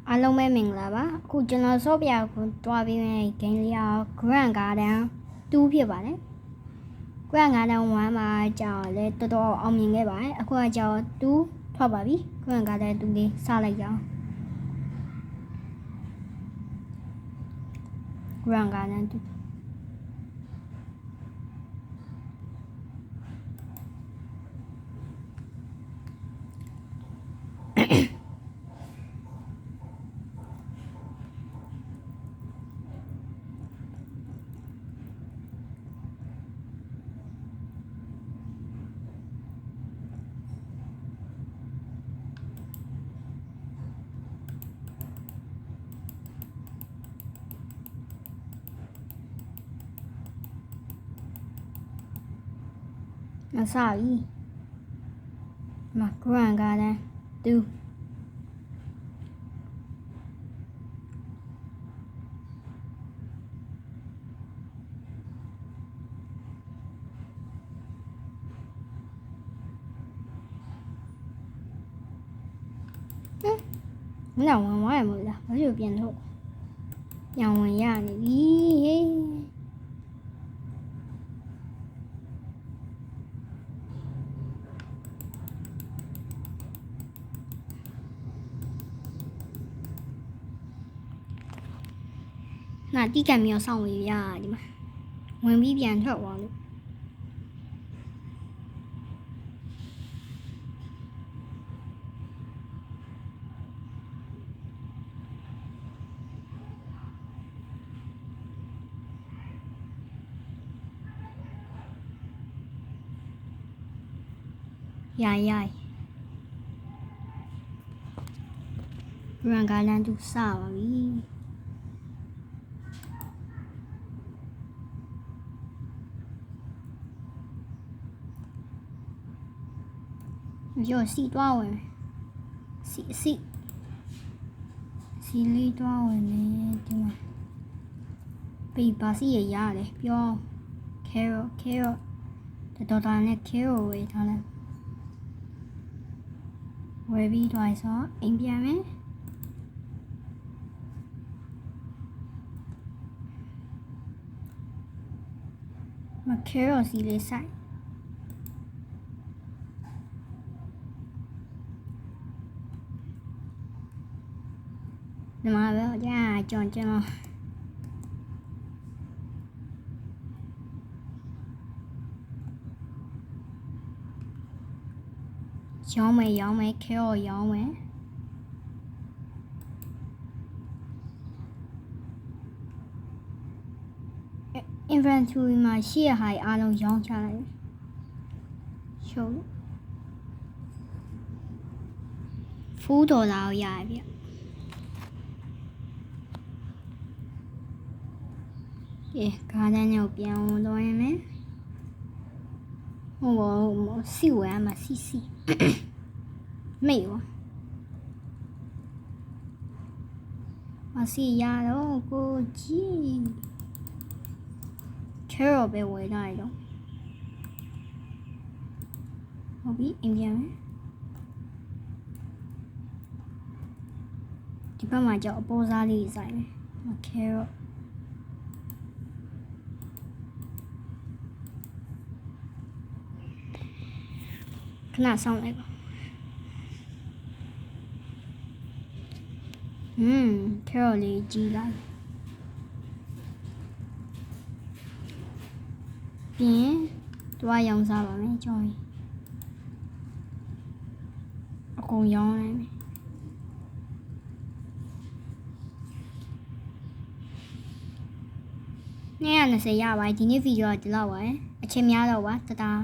အားလုံးပဲမင်္ဂလာပါအခုကျွန်တော်ဆော့ပြကိုတွားပြီးမယ်ဂိမ်းလေးက Grand Garden 2ဖြစ်ပါတယ် Grand Garden 1မှာကြာလဲတော်တော်အောင်မြင်ခဲ့ပါတယ်အခုကကြာ2ထွက်ပါပြီ Grand Garden 2လေးစလိုက်ကြအောင် Grand Garden 2မစပြီမ Grand Garden 2မင်းဝင်သွားရမို့လားဘာလို့ပြန်ထုတ်ပြန်ဝင်ရနေပြီဟေး那地感没有上围呀，你们，我们边ထွက်完了。呀，Grand Garden 2စပါပြီ。有四多ဝင်စီလေးတော့ဝင်နေဒီမှာပေးပါစီရရတယ်ပြော carrot တော်တော်နဲ့ carrot ဝေးထားလိုက်ဝယ်ပြီးတော့ဆိုအိမ်ပြန်မယ်မ carrot စီလေးစိုက်ဒီမှာပဲကြာကျွန်တော်ရောင်းမယ်ခဲရောရောင်းမယ် inventory မှာရှိရဟာအားလုံးရောင်းချလိုက်ရှုံး$4ကိုရရဗျgarden ကိုပြန်ဝင်တော့ရင်မယ်ဟိုစီဝဲမှာစီမေရောမစီရတော့ကိုကြီး carrot ပဲဝယ်လိုက်တော့ဟုတ်ပြီအိမ်ပြန်မယ်ဒီဘက်မှာကြောက်အပေါ်စားလေးစိုက်မယ် carrotခဏဆောင်လိုက်ပါcarrot လေးကြီးလိုက်ပြင်တွားရောင်းစားပါမယ်ကြောင်းအကုန်ရောင်းလိုက်မယ်220ရပါတယ်ဒီနေ့ဗီဒီယိုကဒီလောက်ပါပဲအချိန်များတော့ပါတတား